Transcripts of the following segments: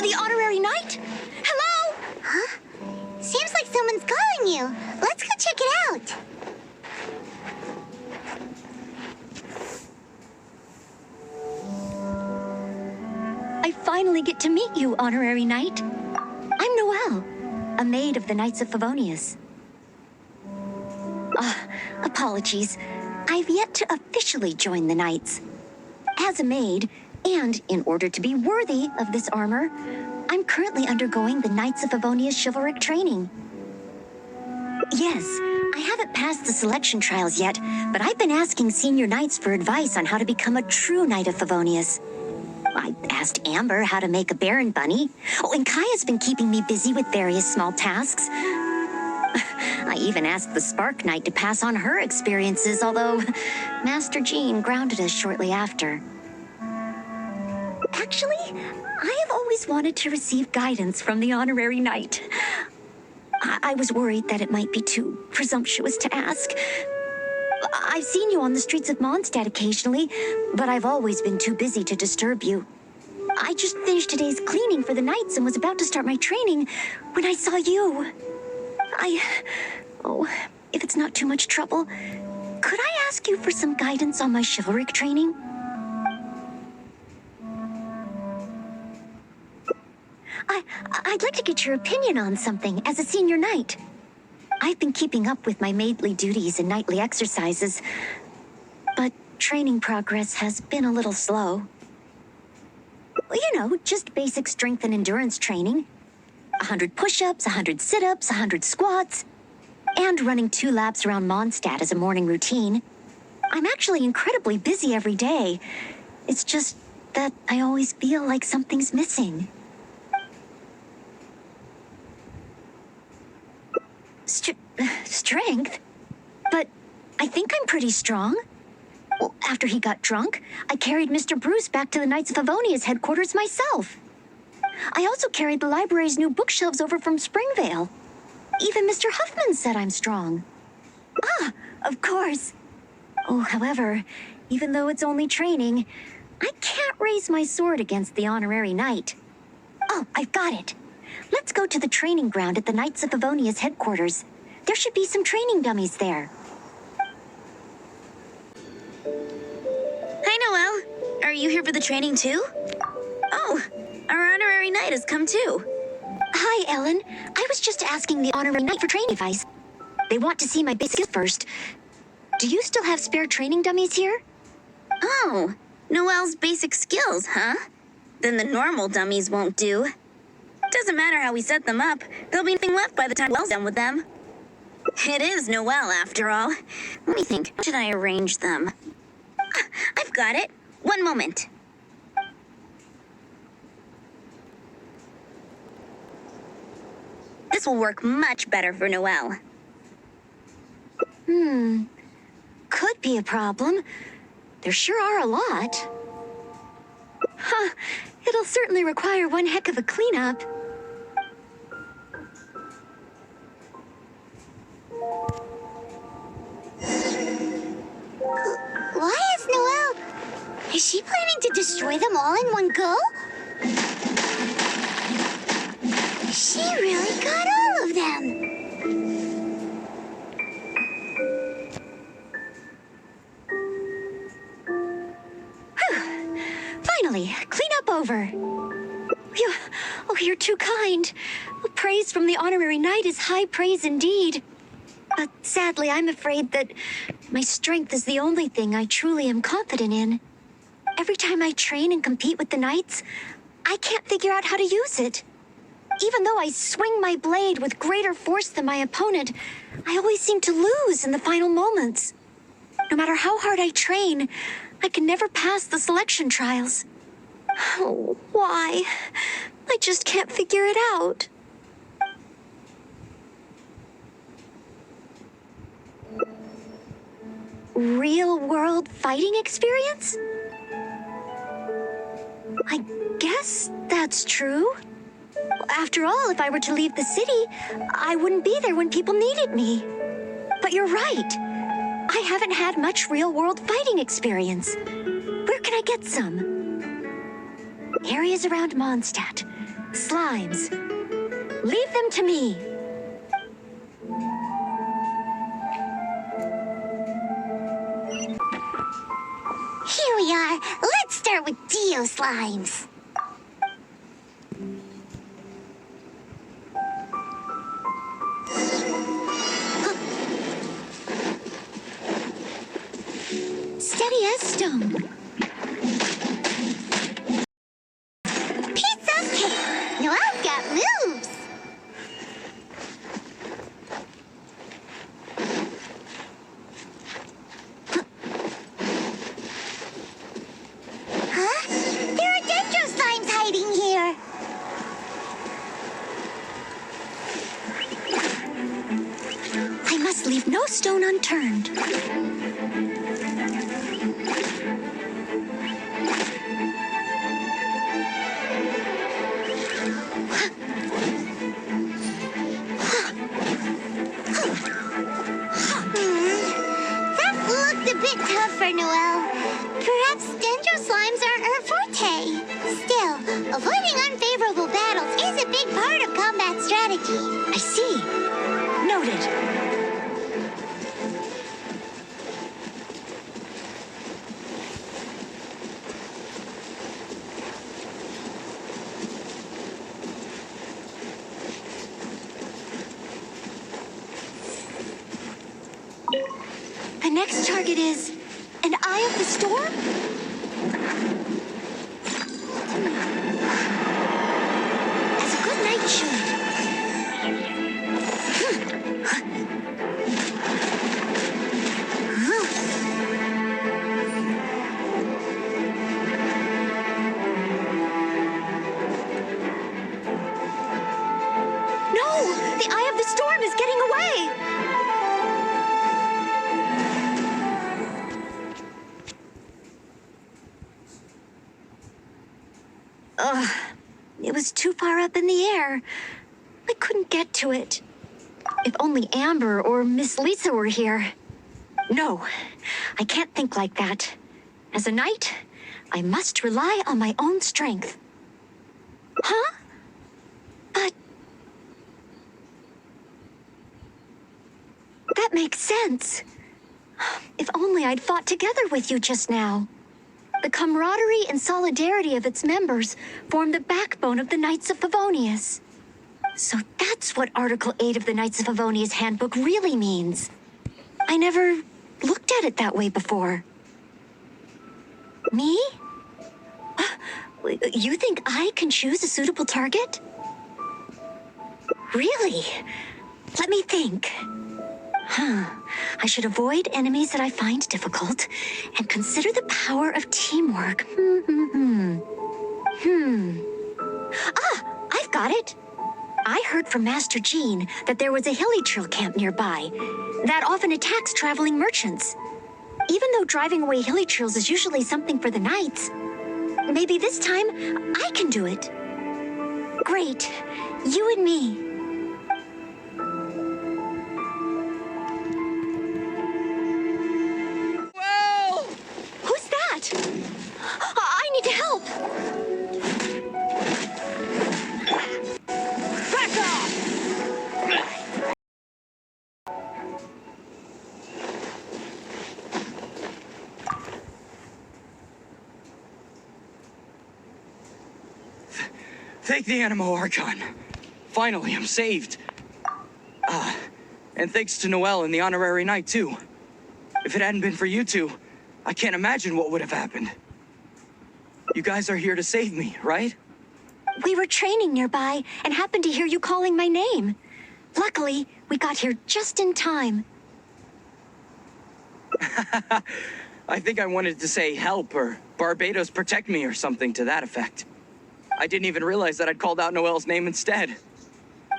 the honorary knight? Hello? Huh? Seems like someone's calling you. Let's go check it out. I finally get to meet you, honorary knight. I'm Noelle, a maid of the Knights of Favonius. Apologies. I've yet to officially join the Knights. As a maid, and in order to be worthy of this armor, I'm currently undergoing the Knights of Favonius Chivalric training. Yes, I haven't passed the selection trials yet, but I've been asking senior knights for advice on how to become a true Knight of Favonius. I asked Amber how to make a Baron bunny. Oh, and Kaya's been keeping me busy with various small tasks. I even asked the Spark Knight to pass on her experiences, although Master Jean grounded us shortly after. Actually, I have always wanted to receive guidance from the honorary knight. I was worried that it might be too presumptuous to ask. I've seen you on the streets of Mondstadt occasionally, but I've always been too busy to disturb you. I just finished today's cleaning for the Knights and was about to start my training when I saw you. Oh, if it's not too much trouble, could I ask you for some guidance on my chivalric training? I'd like to get your opinion on something as a senior knight. I've been keeping up with my maidly duties and nightly exercises, but training progress has been a little slow. You know, just basic strength and endurance training. 100 push-ups, 100 sit-ups, 100 squats, and running 2 laps around Mondstadt as a morning routine. I'm actually incredibly busy every day. It's just that I always feel like something's missing. Strength? But I think I'm pretty strong. Well, after he got drunk, I carried Mr. Bruce back to the Knights of Favonius headquarters myself. I also carried the library's new bookshelves over from Springvale. Even Mr. Huffman said I'm strong. Ah, of course. Oh, however, even though it's only training, I can't raise my sword against the honorary knight. Oh, I've got it. Let's go to the training ground at the Knights of Favonius headquarters. There should be some training dummies there. Hi, Noelle. Are you here for the training too? Oh, our honorary knight has come too. Hi, Ellen. I was just asking the honorary knight for training advice. They want to see my basics first. Do you still have spare training dummies here? Oh, Noelle's basic skills, huh? Then the normal dummies won't do. Doesn't matter how we set them up, there'll be nothing left by the time Noelle's done with them. It is Noelle, after all. Let me think, how should I arrange them? I've got it. One moment. This will work much better for Noelle. Could be a problem. There sure are a lot. Huh, it'll certainly require one heck of a cleanup. Why is Noelle? Is she planning to destroy them all in one go? She really got all of them. Finally, clean up over. You're too kind. Praise from the honorary knight is high praise indeed. But sadly, I'm afraid that my strength is the only thing I truly am confident in. Every time I train and compete with the knights, I can't figure out how to use it. Even though I swing my blade with greater force than my opponent, I always seem to lose in the final moments. No matter how hard I train, I can never pass the selection trials. Oh, why? I just can't figure it out. Real-world fighting experience? I guess that's true. After all, if I were to leave the city, I wouldn't be there when people needed me. But you're right. I haven't had much real-world fighting experience. Where can I get some? Areas around Mondstadt. Slimes. Leave them to me. Here we are. Let's start with Dio slimes. Steady as stone. Pizza cake. Noelle's got moves. Huh? There are dendro slimes hiding here. I must leave no stone unturned. That looked a bit tough for Noelle. Perhaps dendro slimes aren't her forte. Still, avoiding unfavorable battles is a big part of combat strategy. I see. Noted. The next target is an eye of the storm? As a good knight should. No! The eye of the storm is getting away! Ugh, it was too far up in the air. I couldn't get to it. If only Amber or Miss Lisa were here. No, I can't think like that. As a knight, I must rely on my own strength. Huh? But... that makes sense. If only I'd fought together with you just now. The camaraderie and solidarity of its members form the backbone of the Knights of Favonius. So that's what Article 8 of the Knights of Favonius Handbook really means. I never looked at it that way before. Me? You think I can choose a suitable target? Really? Let me think. I should avoid enemies that I find difficult and consider the power of teamwork. I've got it. I heard from Master Jean that there was a hilly trail camp nearby that often attacks traveling merchants. Even though driving away hilly trails is usually something for the knights, maybe this time I can do it. Great. You and me. I need to help! Back off! Thank the Animo Archon. Finally, I'm saved. And thanks to Noelle and the Honorary Knight, too. If it hadn't been for you two, I can't imagine what would have happened. You guys are here to save me, right? We were training nearby and happened to hear you calling my name. Luckily, we got here just in time. I think I wanted to say help or Barbados protect me or something to that effect. I didn't even realize that I'd called out Noelle's name instead.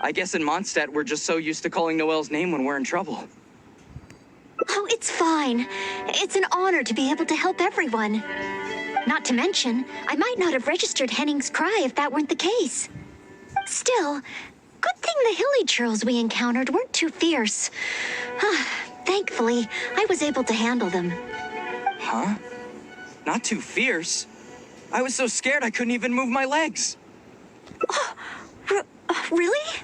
I guess in Mondstadt, we're just so used to calling Noelle's name when we're in trouble. Oh, it's fine. It's an honor to be able to help everyone. Not to mention, I might not have registered Henning's cry if that weren't the case. Still, good thing the hilly churls we encountered weren't too fierce. Thankfully, I was able to handle them. Huh? Not too fierce? I was so scared I couldn't even move my legs. Really?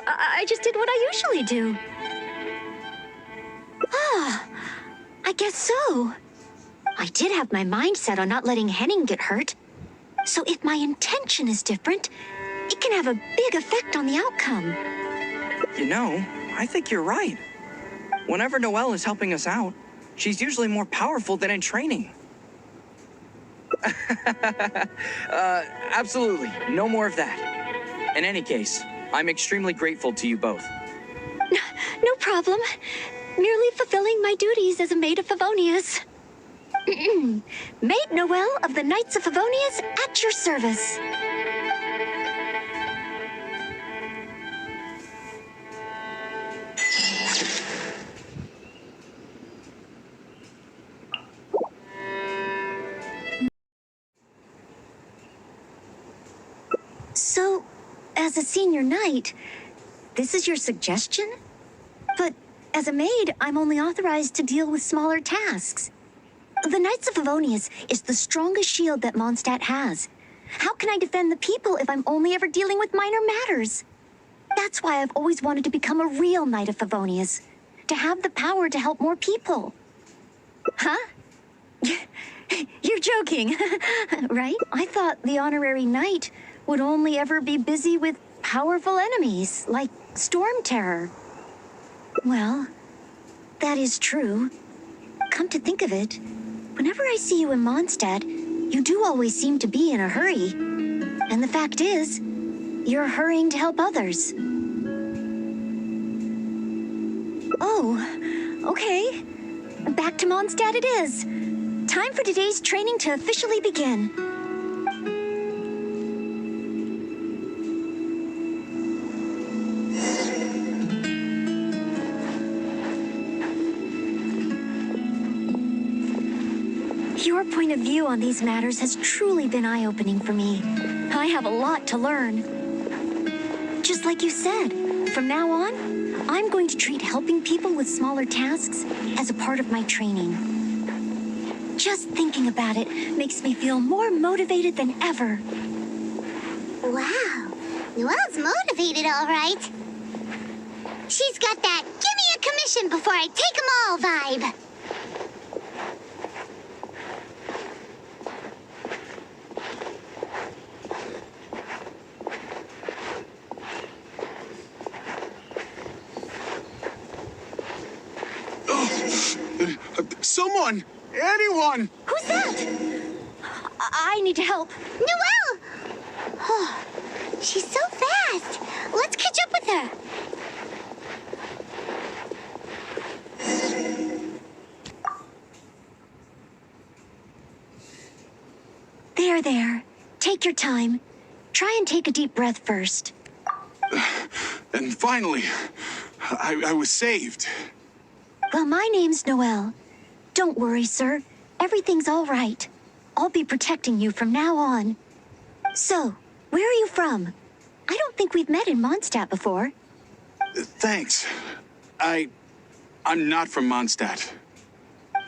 I just did what I usually do. I guess so. I did have my mind set on not letting Henning get hurt. So if my intention is different, it can have a big effect on the outcome. You know, I think you're right. Whenever Noelle is helping us out, she's usually more powerful than in training. Absolutely. No more of that. In any case, I'm extremely grateful to you both. No problem. Merely fulfilling my duties as a maid of Favonius. Maid Noelle of the Knights of Favonius at your service. So, as a senior knight, this is your suggestion? But as a maid, I'm only authorized to deal with smaller tasks. The Knights of Favonius is the strongest shield that Mondstadt has. How can I defend the people if I'm only ever dealing with minor matters? That's why I've always wanted to become a real Knight of Favonius, to have the power to help more people. Huh? You're joking, right? I thought the honorary knight would only ever be busy with powerful enemies, like Storm Terror. Well, that is true. Come to think of it, whenever I see you in Mondstadt, you do always seem to be in a hurry. And the fact is, you're hurrying to help others. Oh, okay. Back to Mondstadt it is. Time for today's training to officially begin. Your point of view on these matters has truly been eye-opening for me. I have a lot to learn. Just like you said, from now on, I'm going to treat helping people with smaller tasks as a part of my training. Just thinking about it makes me feel more motivated than ever. Wow, Noelle's motivated, all right. She's got that "give me a commission before I take 'em all" vibe. Someone! Anyone! Who's that? I need to help. Noelle! Oh, she's so fast. Let's catch up with her. There. Take your time. Try and take a deep breath first. And finally, I was saved. Well, my name's Noelle. Don't worry, sir. Everything's all right. I'll be protecting you from now on. So, where are you from? I don't think we've met in Mondstadt before. Thanks. I'm not from Mondstadt.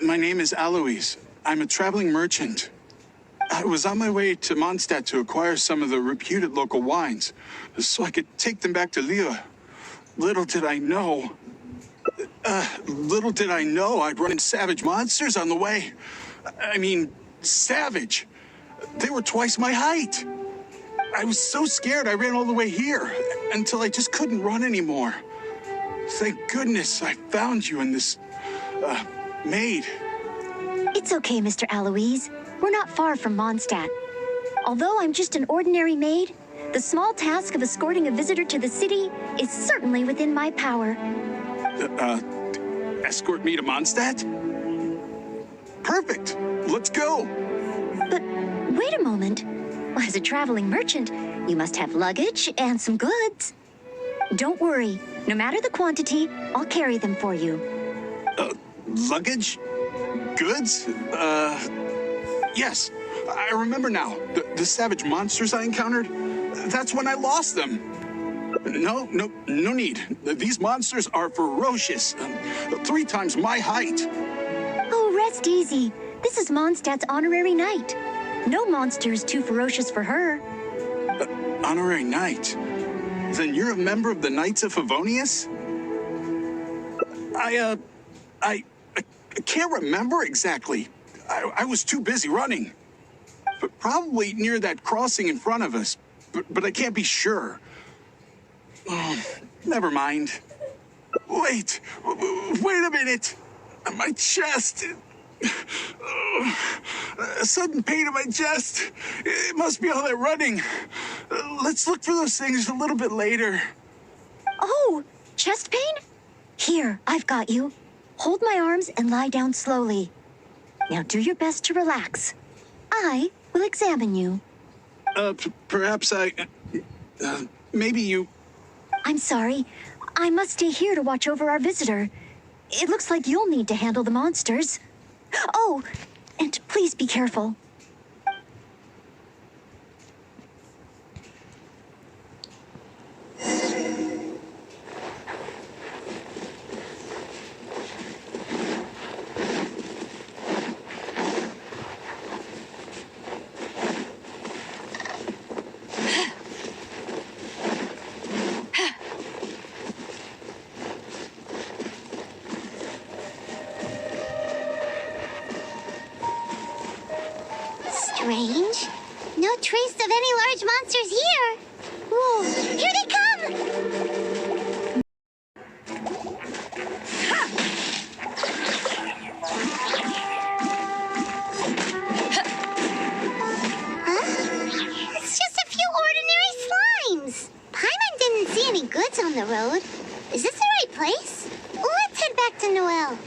My name is Alois. I'm a traveling merchant. I was on my way to Mondstadt to acquire some of the reputed local wines, so I could take them back to Lille. Little did I know I'd run into savage monsters on the way. I mean, savage. They were twice my height. I was so scared I ran all the way here, until I just couldn't run anymore. Thank goodness I found you in this, maid. It's okay, Mr. Alois. We're not far from Mondstadt. Although I'm just an ordinary maid, the small task of escorting a visitor to the city is certainly within my power. Escort me to Mondstadt? Perfect. Let's go. But wait a moment. As a traveling merchant, you must have luggage and some goods. Don't worry. No matter the quantity, I'll carry them for you. Luggage? Goods? Yes. I remember now. The savage monsters I encountered? That's when I lost them. No need. These monsters are ferocious. 3 times my height. Oh, rest easy. This is Mondstadt's honorary knight. No monster is too ferocious for her. Honorary Knight? Then you're a member of the Knights of Favonius? I can't remember exactly. I was too busy running. But probably near that crossing in front of us. But I can't be sure. Oh, never mind. Wait a minute. My chest. A sudden pain in my chest. It must be all that running. Let's look for those things a little bit later. Oh, chest pain? Here, I've got you. Hold my arms and lie down slowly. Now do your best to relax. I will examine you. Perhaps maybe you... I'm sorry. I must stay here to watch over our visitor. It looks like you'll need to handle the monsters. Oh, and please be careful. Strange. No trace of any large monsters here. Whoa, here they come! Huh? It's just a few ordinary slimes. Paimon didn't see any goods on the road. Is this the right place? Let's head back to Noelle.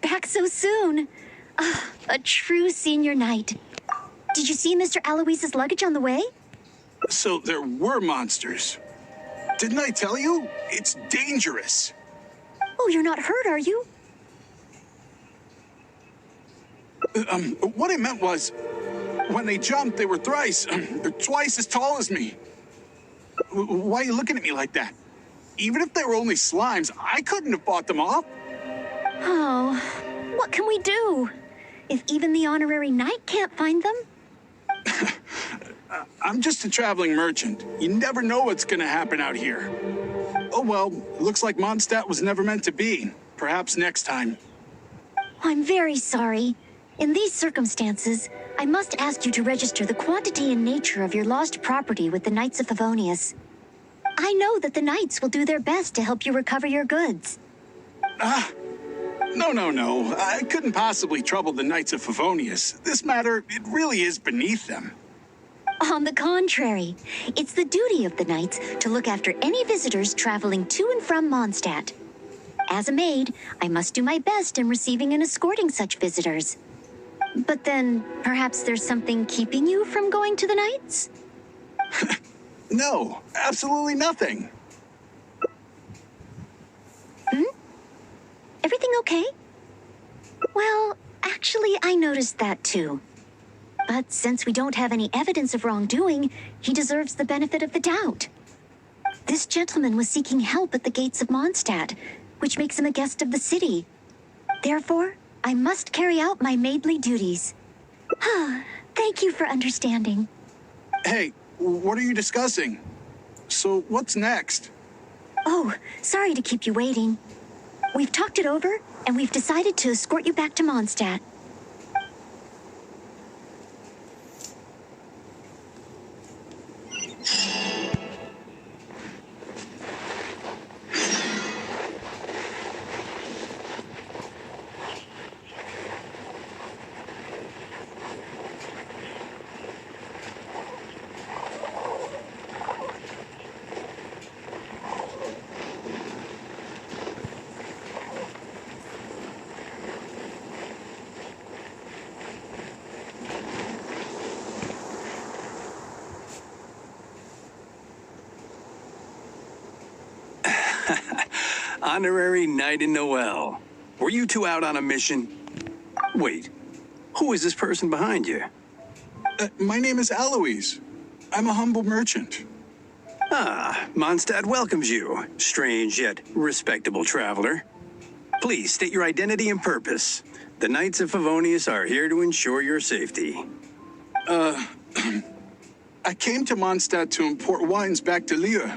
Back so soon. A true senior knight. Did you see Mr. Aloise's luggage on the way? So there were monsters. Didn't I tell you? It's dangerous. Oh, you're not hurt, are you? What I meant was, when they jumped, they were twice as tall as me. Why are you looking at me like that? Even if they were only slimes, I couldn't have fought them off. Oh, what can we do? If even the honorary knight can't find them? I'm just a traveling merchant. You never know what's gonna happen out here. Oh well, looks like Mondstadt was never meant to be. Perhaps next time. I'm very sorry. In these circumstances, I must ask you to register the quantity and nature of your lost property with the Knights of Favonius. I know that the Knights will do their best to help you recover your goods. No. I couldn't possibly trouble the Knights of Favonius. This matter, it really is beneath them. On the contrary, it's the duty of the Knights to look after any visitors traveling to and from Mondstadt. As a maid, I must do my best in receiving and escorting such visitors. But then, perhaps there's something keeping you from going to the Knights? No, absolutely nothing. Everything okay? Well, actually, I noticed that too. But since we don't have any evidence of wrongdoing, he deserves the benefit of the doubt. This gentleman was seeking help at the gates of Mondstadt, which makes him a guest of the city. Therefore, I must carry out my maidly duties. Thank you for understanding. Hey, what are you discussing? So what's next? Oh, sorry to keep you waiting. We've talked it over, and we've decided to escort you back to Mondstadt. Honorary Knight in Noelle. Were you two out on a mission? Wait, who is this person behind you? My name is Eloise. I'm a humble merchant. Ah, Mondstadt welcomes you, strange yet respectable traveler. Please state your identity and purpose. The Knights of Favonius are here to ensure your safety. I came to Mondstadt to import wines back to Lille.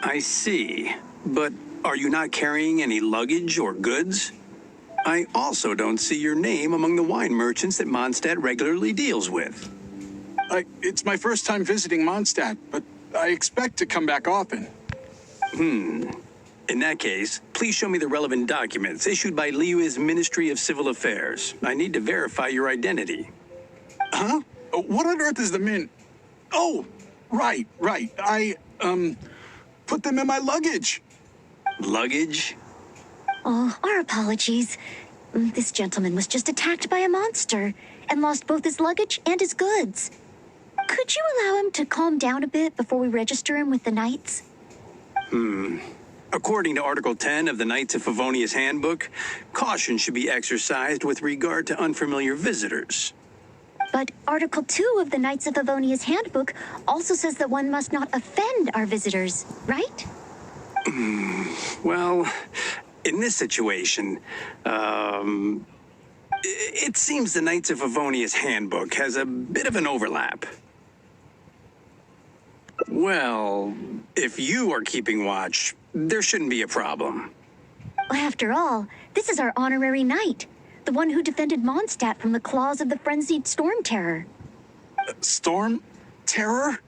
I see. But are you not carrying any luggage or goods? I also don't see your name among the wine merchants that Mondstadt regularly deals with. It's my first time visiting Mondstadt, but I expect to come back often. In that case, please show me the relevant documents issued by Liyue's Ministry of Civil Affairs. I need to verify your identity. Huh? What on earth is the min... Oh, right. I put them in my luggage. Luggage? Oh, our apologies. This gentleman was just attacked by a monster and lost both his luggage and his goods. Could you allow him to calm down a bit before we register him with the Knights? According to Article 10 of the Knights of Favonius Handbook, caution should be exercised with regard to unfamiliar visitors. But Article 2 of the Knights of Favonius Handbook also says that one must not offend our visitors, right? Well, in this situation, it seems the Knights of Favonius Handbook has a bit of an overlap. Well, if you are keeping watch, there shouldn't be a problem. After all, this is our honorary knight, the one who defended Mondstadt from the claws of the frenzied storm terror. Storm? Terror?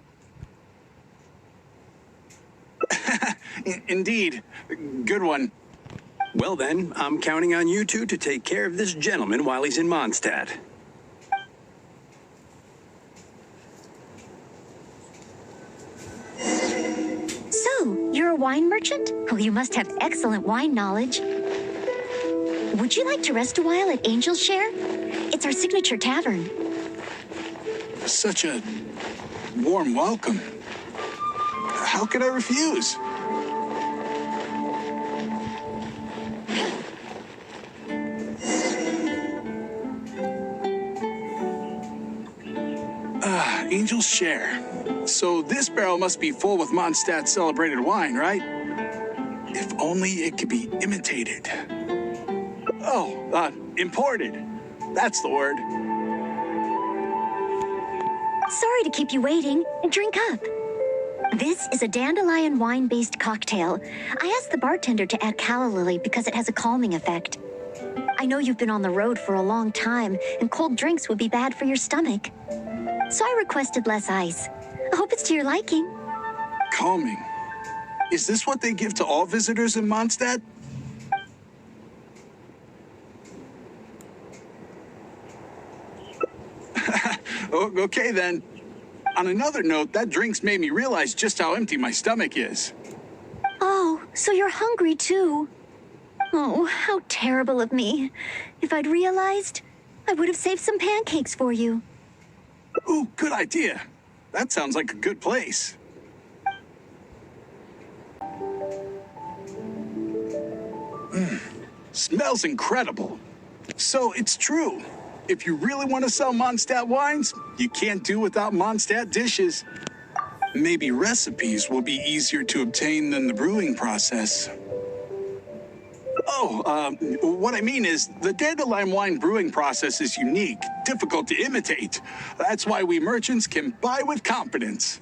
Indeed. Good one. Well then, I'm counting on you two to take care of this gentleman while he's in Mondstadt. So, you're a wine merchant? Oh, you must have excellent wine knowledge. Would you like to rest a while at Angel's Share? It's our signature tavern. Such a warm welcome. How could I refuse? Angel's Share. So this barrel must be full with Mondstadt's celebrated wine, right? If only it could be imitated. Oh, imported. That's the word. Sorry to keep you waiting. Drink up. This is a dandelion wine-based cocktail. I asked the bartender to add calla lily because it has a calming effect. I know you've been on the road for a long time, and cold drinks would be bad for your stomach. So I requested less ice. I hope it's to your liking. Calming. Is this what they give to all visitors in Mondstadt? Okay then. On another note, that drink's made me realize just how empty my stomach is. Oh, so you're hungry too. Oh, how terrible of me. If I'd realized, I would have saved some pancakes for you. Ooh, good idea. That sounds like a good place. Smells incredible. So it's true. If you really want to sell Mondstadt wines, you can't do without Mondstadt dishes. Maybe recipes will be easier to obtain than the brewing process. Oh, what I mean is the dandelion wine brewing process is unique, difficult to imitate. That's why we merchants can buy with confidence.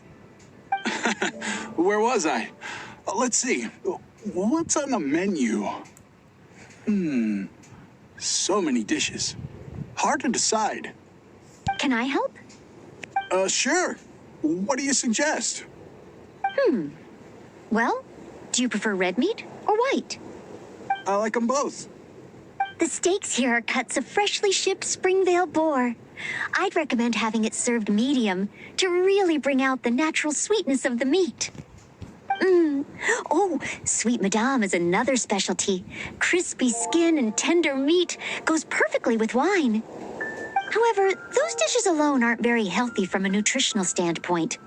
Where was I? Let's see. What's on the menu? So many dishes. Hard to decide. Can I help? Sure. What do you suggest? Well, do you prefer red meat or white? I like them both. The steaks here are cuts of freshly shipped Springvale boar. I'd recommend having it served medium to really bring out the natural sweetness of the meat. Oh, Sweet Madame is another specialty. Crispy skin and tender meat goes perfectly with wine. However, those dishes alone aren't very healthy from a nutritional standpoint.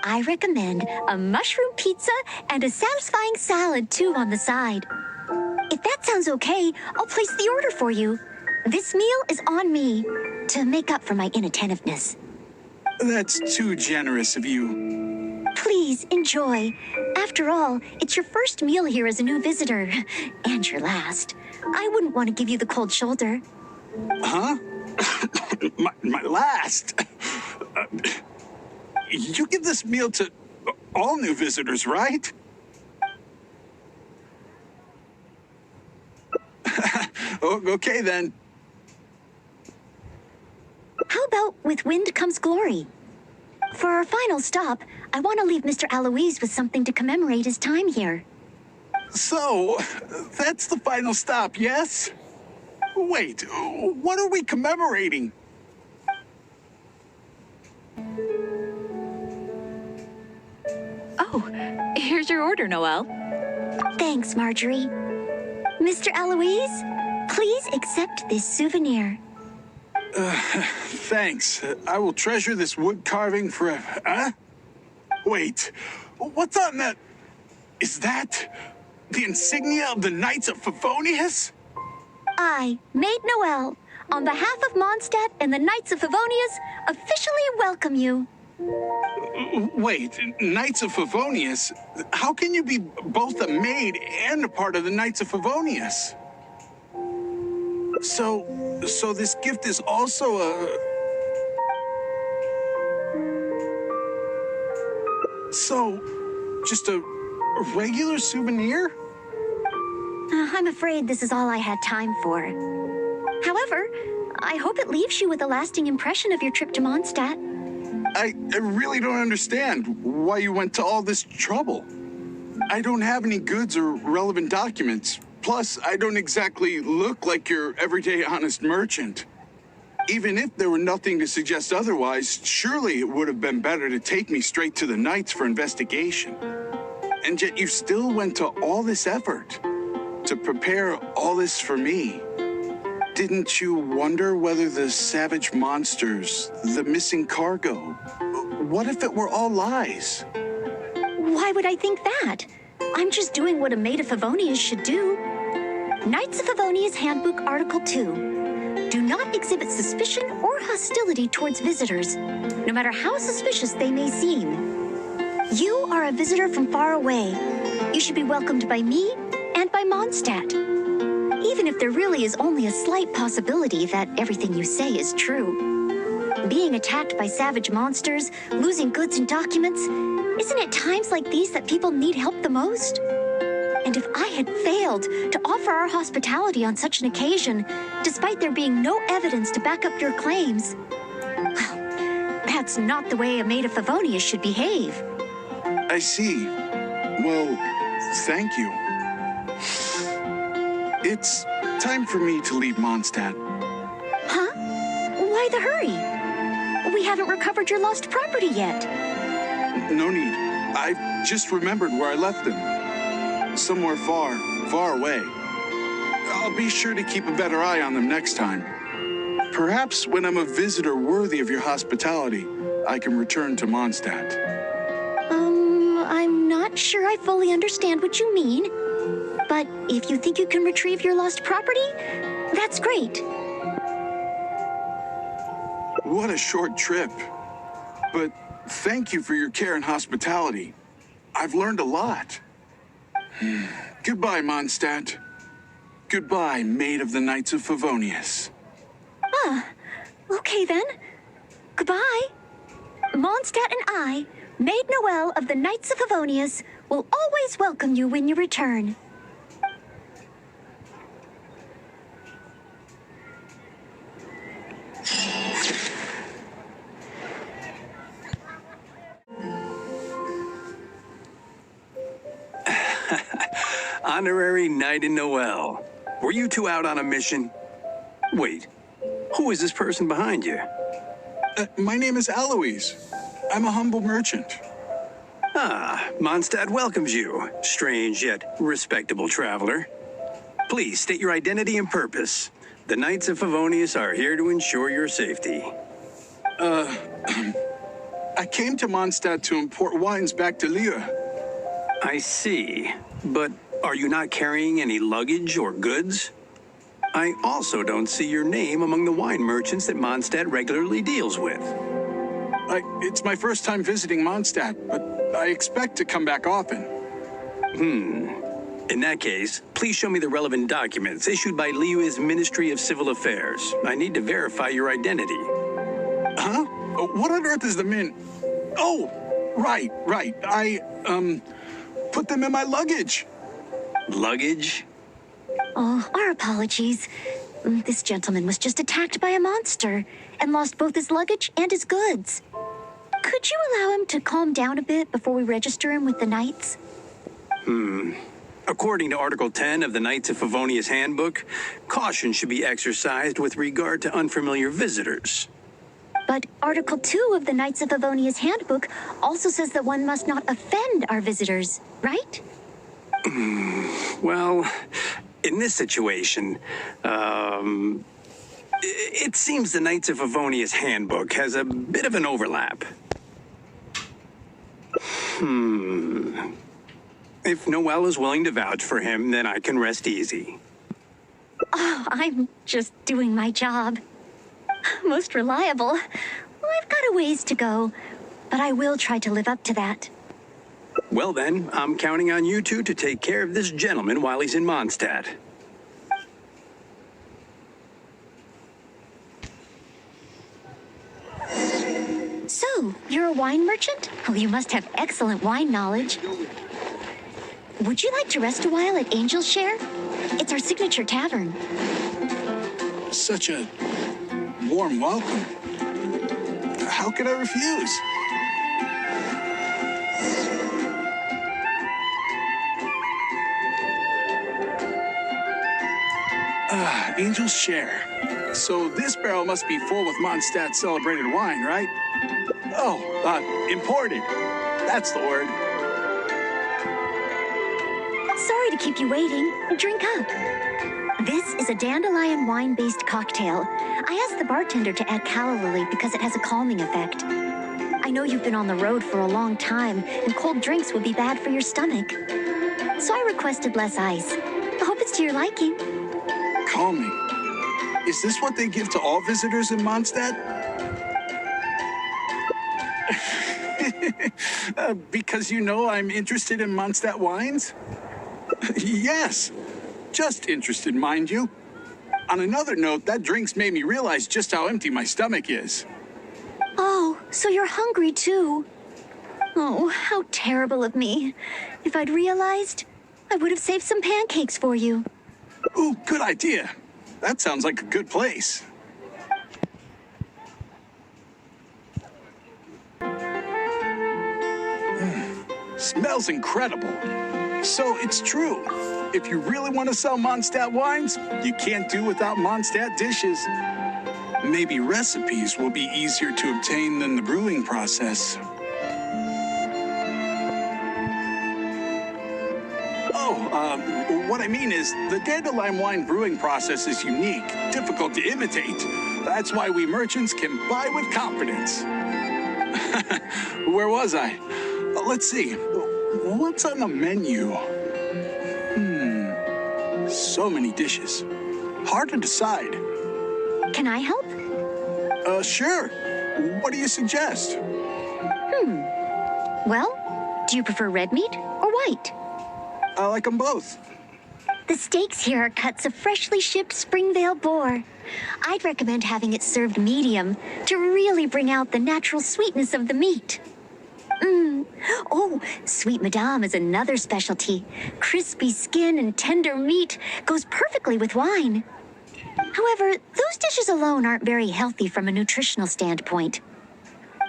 I recommend a mushroom pizza and a satisfying salad, too, on the side. If that sounds okay, I'll place the order for you. This meal is on me to make up for my inattentiveness. That's too generous of you. Please enjoy. After all, it's your first meal here as a new visitor, and your last. I wouldn't want to give you the cold shoulder. Huh? my last? You give this meal to all new visitors, right? Okay, then. How about with wind comes glory? For our final stop, I want to leave Mr. Aloise with something to commemorate his time here. So, that's the final stop, yes? Wait, what are we commemorating? Oh, here's your order, Noelle. Thanks, Marjorie. Mr. Aloise, please accept this souvenir. Thanks. I will treasure this wood carving forever. Huh? Wait, what's on that? Is that the insignia of the Knights of Favonius? I, Maid Noelle, on behalf of Mondstadt and the Knights of Favonius, officially welcome you. Wait, Knights of Favonius? How can you be both a maid and a part of the Knights of Favonius? So this gift is also a... So, just a regular souvenir? I'm afraid this is all I had time for. However, I hope it leaves you with a lasting impression of your trip to Mondstadt. I really don't understand why you went to all this trouble. I don't have any goods or relevant documents. Plus, I don't exactly look like your everyday honest merchant. Even if there were nothing to suggest otherwise, surely it would have been better to take me straight to the Knights for investigation. And yet you still went to all this effort to prepare all this for me. Didn't you wonder whether the savage monsters, the missing cargo, what if it were all lies? Why would I think that? I'm just doing what a maid of Favonius should do. Knights of Favonius Handbook Article 2. Do not exhibit suspicion or hostility towards visitors, no matter how suspicious they may seem. You are a visitor from far away. You should be welcomed by me and by Mondstadt. Even if there really is only a slight possibility that everything you say is true. Being attacked by savage monsters, losing goods and documents, isn't it times like these that people need help the most? And if I had failed to offer our hospitality on such an occasion, despite there being no evidence to back up your claims, well, that's not the way a maid of Favonius should behave. I see. Well, thank you. It's time for me to leave Mondstadt. Huh? Why the hurry? We haven't recovered your lost property yet. No need. I just remembered where I left them. Somewhere far, far away. I'll be sure to keep a better eye on them next time. Perhaps when I'm a visitor worthy of your hospitality, I can return to Mondstadt. I'm not sure I fully understand what you mean. But if you think you can retrieve your lost property, that's great. What a short trip. But thank you for your care and hospitality. I've learned a lot. Goodbye, Mondstadt. Goodbye, Maid of the Knights of Favonius. Okay then. Goodbye. Mondstadt and I, Maid Noelle of the Knights of Favonius, will always welcome you when you return. Honorary Knight in Noelle. Were you two out on a mission? Wait, who is this person behind you? My name is Aloise. I'm a humble merchant. Ah, Mondstadt welcomes you, strange yet respectable traveler. Please state your identity and purpose. The Knights of Favonius are here to ensure your safety. I came to Mondstadt to import wines back to Lille. I see. But are you not carrying any luggage or goods? I also don't see your name among the wine merchants that Mondstadt regularly deals with. It's my first time visiting Mondstadt, but I expect to come back often. In that case, please show me the relevant documents issued by Liyue's Ministry of Civil Affairs. I need to verify your identity. Huh? What on earth is the min... Oh, right. I put them in my luggage. Luggage? Oh, our apologies. This gentleman was just attacked by a monster and lost both his luggage and his goods. Could you allow him to calm down a bit before we register him with the Knights? According to Article 10 of the Knights of Favonius Handbook, caution should be exercised with regard to unfamiliar visitors. But Article 2 of the Knights of Favonius Handbook also says that one must not offend our visitors, right? Well, in this situation, it seems the Knights of Favonius Handbook has a bit of an overlap. If Noelle is willing to vouch for him, then I can rest easy. Oh, I'm just doing my job. Most reliable. Well, I've got a ways to go, but I will try to live up to that. Well then, I'm counting on you two to take care of this gentleman while he's in Mondstadt. So, you're a wine merchant? Well, you must have excellent wine knowledge. Would you like to rest a while at Angel's Share? It's our signature tavern. Such a warm welcome. How could I refuse? Angel's Share. So this barrel must be full with Mondstadt celebrated wine, right? Oh, imported. That's the word. Sorry to keep you waiting. Drink up. This is a dandelion wine-based cocktail. I asked the bartender to add calla lily because it has a calming effect. I know you've been on the road for a long time, and cold drinks would be bad for your stomach. So I requested less ice. I hope it's to your liking. Calming. Is this what they give to all visitors in Mondstadt? Because you know I'm interested in Mondstadt wines? Yes. Just interested, mind you. On another note, that drink's made me realize just how empty my stomach is. Oh, so you're hungry too. Oh, how terrible of me. If I'd realized, I would have saved some pancakes for you. Ooh, good idea. That sounds like a good place. Smells incredible. So it's true. If you really want to sell Mondstadt wines, you can't do without Mondstadt dishes. Maybe recipes will be easier to obtain than the brewing process. What I mean is, the dandelion wine brewing process is unique, difficult to imitate. That's why we merchants can buy with confidence. Where was I? Let's see. What's on the menu? So many dishes. Hard to decide. Can I help? Sure. What do you suggest? Well, do you prefer red meat or white? I like them both. The steaks here are cuts of freshly shipped Springvale boar. I'd recommend having it served medium to really bring out the natural sweetness of the meat. Oh, Sweet Madame is another specialty. Crispy skin and tender meat goes perfectly with wine. However, those dishes alone aren't very healthy from a nutritional standpoint.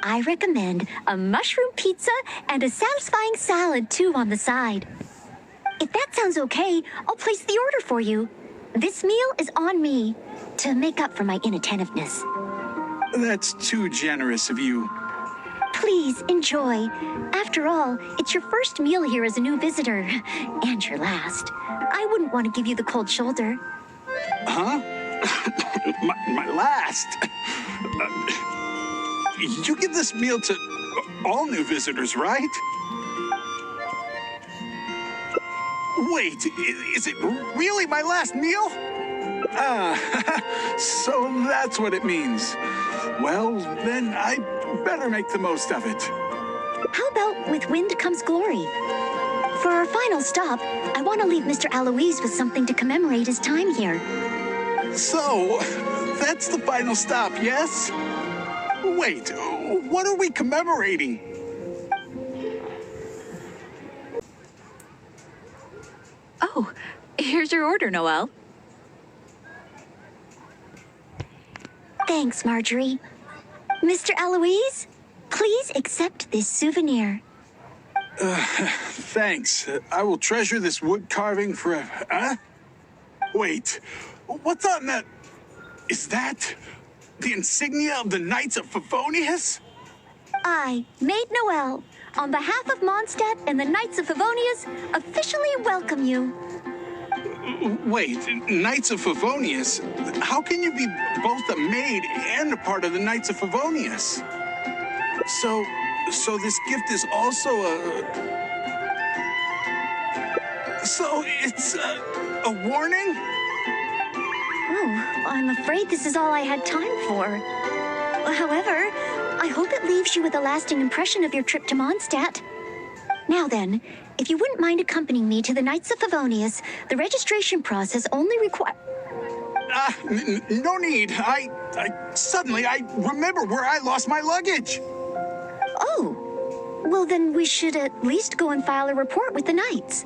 I recommend a mushroom pizza and a satisfying salad too on the side. If that sounds okay, I'll place the order for you. This meal is on me to make up for my inattentiveness. That's too generous of you. Please enjoy. After all, it's your first meal here as a new visitor, and your last. I wouldn't want to give you the cold shoulder. Huh? my last? you give this meal to all new visitors, right? Wait, is it really my last meal? Ah, so that's what it means. Well, then I better make the most of it. How about with wind comes glory? For our final stop, I want to leave Mr. Aloise with something to commemorate his time here. So, that's the final stop, yes? Wait, what are we commemorating? Oh, here's your order, Noelle. Thanks, Marjorie. Mr. Aloise, please accept this souvenir. Thanks. I will treasure this wood carving forever. Huh? Wait, what's on that? Is that the insignia of the Knights of Favonius? I, Maid Noelle, on behalf of Mondstadt and the Knights of Favonius, officially welcome you. Wait, Knights of Favonius? How can you be both a maid and a part of the Knights of Favonius? So this gift is also So it's a warning? Oh, I'm afraid this is all I had time for. However, I hope it leaves you with a lasting impression of your trip to Mondstadt. Now then, if you wouldn't mind accompanying me to the Knights of Favonius, the registration process only requires... No need. Suddenly I remember where I lost my luggage. Oh, well then we should at least go and file a report with the Knights.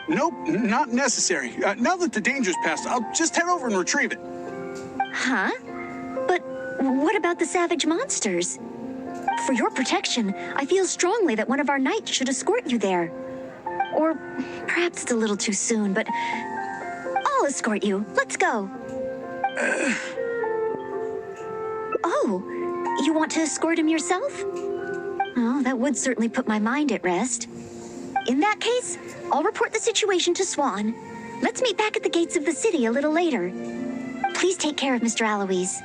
Nope, not necessary. Now that the danger's passed, I'll just head over and retrieve it. Huh? But what about the savage monsters? For your protection, I feel strongly that one of our knights should escort you there. Or perhaps it's a little too soon, but I'll escort you. Let's go. Oh, you want to escort him yourself? Oh, that would certainly put my mind at rest. In that case, I'll report the situation to Swan. Let's meet back at the gates of the city a little later. Please take care of Mr. Aloise.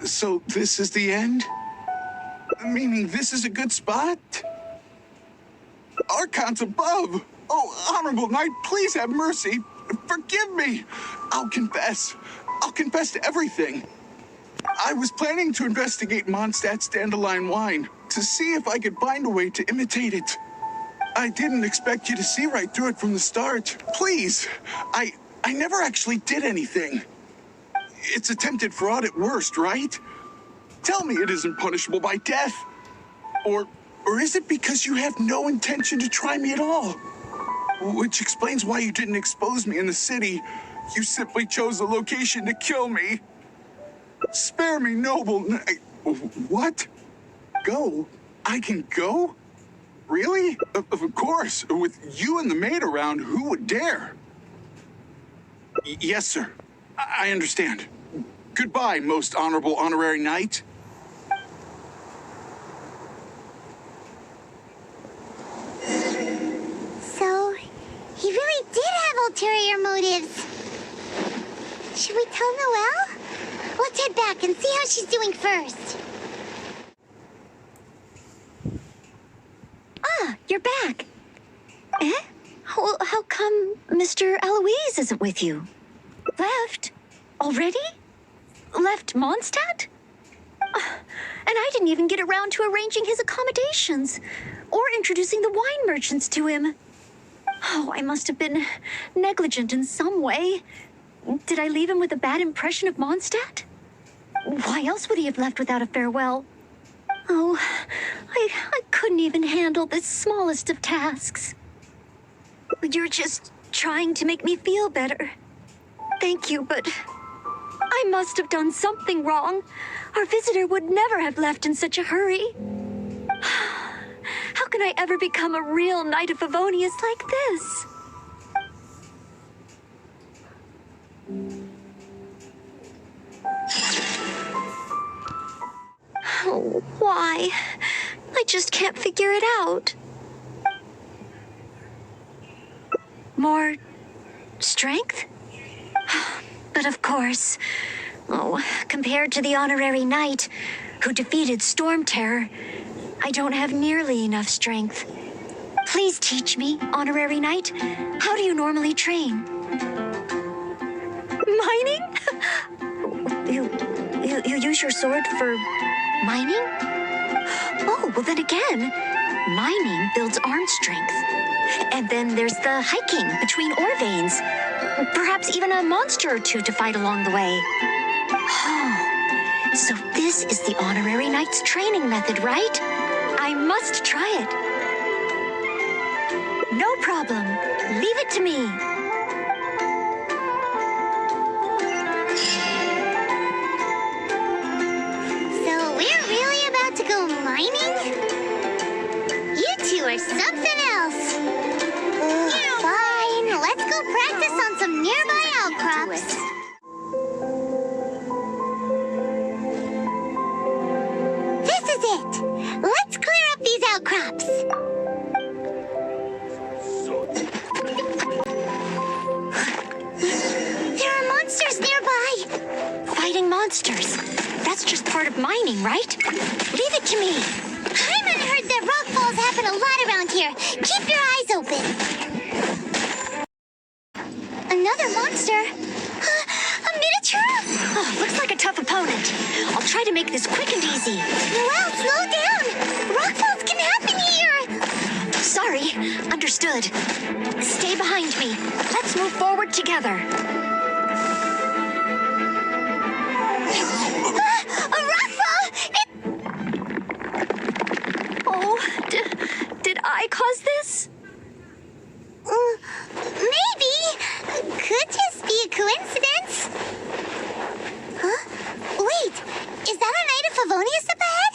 So this is the end? Meaning this is a good spot? Archons above! Oh, Honorable Knight, please have mercy. Forgive me. I'll confess. I'll confess to everything. I was planning to investigate Mondstadt's dandelion wine to see if I could find a way to imitate it. I didn't expect you to see right through it from the start. Please, I never actually did anything. It's attempted fraud at worst, right? Tell me it isn't punishable by death. Or is it because you have no intention to try me at all? Which explains why you didn't expose me in the city. You simply chose a location to kill me. Spare me, noble knight. What? Go? I can go? Really? Of course. With you and the maid around, who would dare? Yes, sir. I understand. Goodbye, most honorable honorary knight. So, he really did have ulterior motives. Should we tell Noelle? Let's head back and see how she's doing first. Ah, you're back. Eh? Well, how come Mr. Aloise isn't with you? Left? Already? Left Mondstadt? And I didn't even get around to arranging his accommodations or introducing the wine merchants to him. Oh, I must have been negligent in some way. Did I leave him with a bad impression of Mondstadt? Why else would he have left without a farewell? Oh, I couldn't even handle this smallest of tasks. You're just trying to make me feel better. Thank you, but I must have done something wrong. Our visitor would never have left in such a hurry. How can I ever become a real Knight of Favonius like this? Oh, why? I just can't figure it out. More strength? But of course, compared to the honorary knight who defeated Storm Terror, I don't have nearly enough strength. Please teach me, honorary knight. How do you normally train? Mining? You use your sword for mining? Oh, well then again, mining builds arm strength. And then there's the hiking between ore veins. Perhaps even a monster or two to fight along the way. Oh, so this is the honorary knight's training method, right? I must try it. No problem. Leave it to me. So we're really about to go mining? You two are something else. Fine, let's go practice on some nearby outcrops. This is it. Let's clear up these outcrops. There are monsters nearby. Fighting monsters. That's just part of mining, right? Leave it to me. Hyman heard that rock falls happen a lot around here. Keep your eyes open. Another monster. A miniature? Oh, looks like a tough opponent. I'll try to make this quick and easy. Noelle, slow down. Rock falls can happen here. Sorry. Understood. Stay behind me. Let's move forward together. A rock fall! Oh, did I cause this? Maybe. Could just be a coincidence. Huh? Wait, is that a Knight of Favonius up ahead?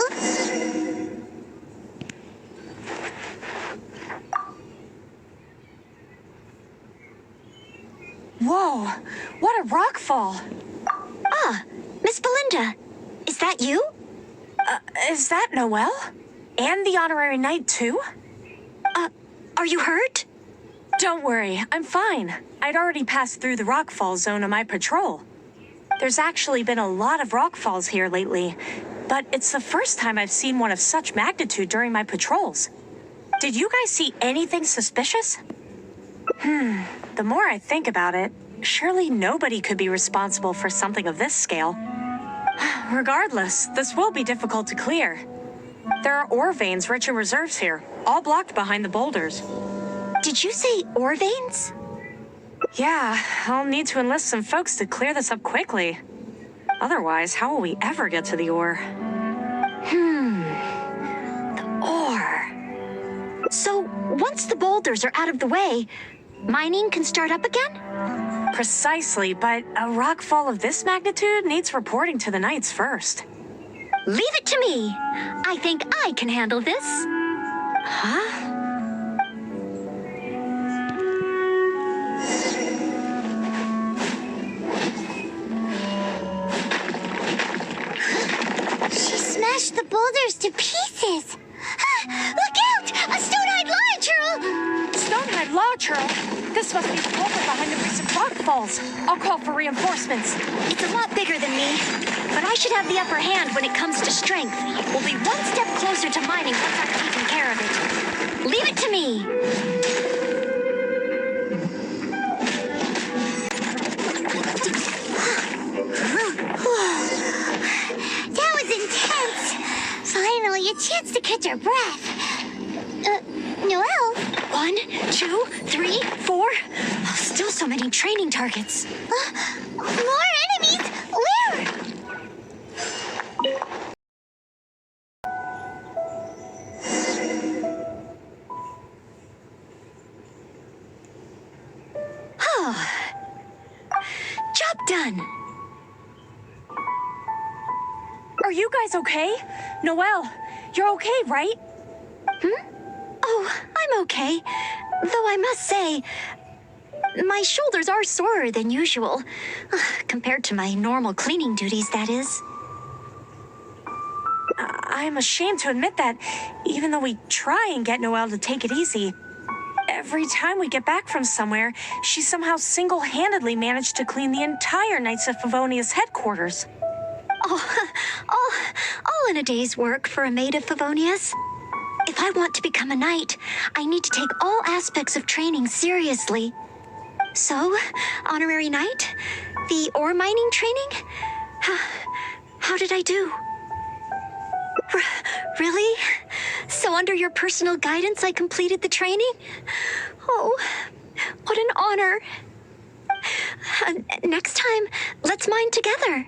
Oops. Whoa, what a rock fall. Ah, Miss Belinda. Is that you? Is that Noelle? And the honorary knight too? Are you hurt? Don't worry, I'm fine. I'd already passed through the rockfall zone on my patrol. There's actually been a lot of rockfalls here lately, but it's the first time I've seen one of such magnitude during my patrols. Did you guys see anything suspicious? The more I think about it, surely nobody could be responsible for something of this scale. Regardless, this will be difficult to clear. There are ore veins rich in reserves here, all blocked behind the boulders. Did you say ore veins? Yeah, I'll need to enlist some folks to clear this up quickly. Otherwise, how will we ever get to the ore? The ore. So, once the boulders are out of the way, mining can start up again? Precisely, but a rockfall of this magnitude needs reporting to the Knights first. Leave it to me. I think I can handle this. Huh? She smashed the boulders to pieces. Look out! A stone-eyed lava churl! Stone-eyed lava churl? This must be the culprit behind the recent rockfalls. I'll call for reinforcements. It's a lot bigger than me, but I should have the upper hand when it comes to strength. We'll be one step closer to mining once I've taken care of it. Leave it to me. That was intense. Finally, a chance to catch our breath. Noelle? 1, 2, 3, 4. Still so many training targets. More enemies? Where? Job done. Are you guys okay? Noelle, you're okay, right? Oh, I'm okay. Though I must say, my shoulders are sorer than usual. Compared to my normal cleaning duties, that is. I'm ashamed to admit that, even though we try and get Noelle to take it easy, Every time we get back from somewhere, she somehow single-handedly managed to clean the entire Knights of Favonius headquarters. All in a day's work for a maid of Favonius. If I want to become a knight, I need to take all aspects of training seriously. So, honorary knight, the ore mining training? How did I do? Really? So under your personal guidance, I completed the training? Oh, what an honor. Next time, let's mine together.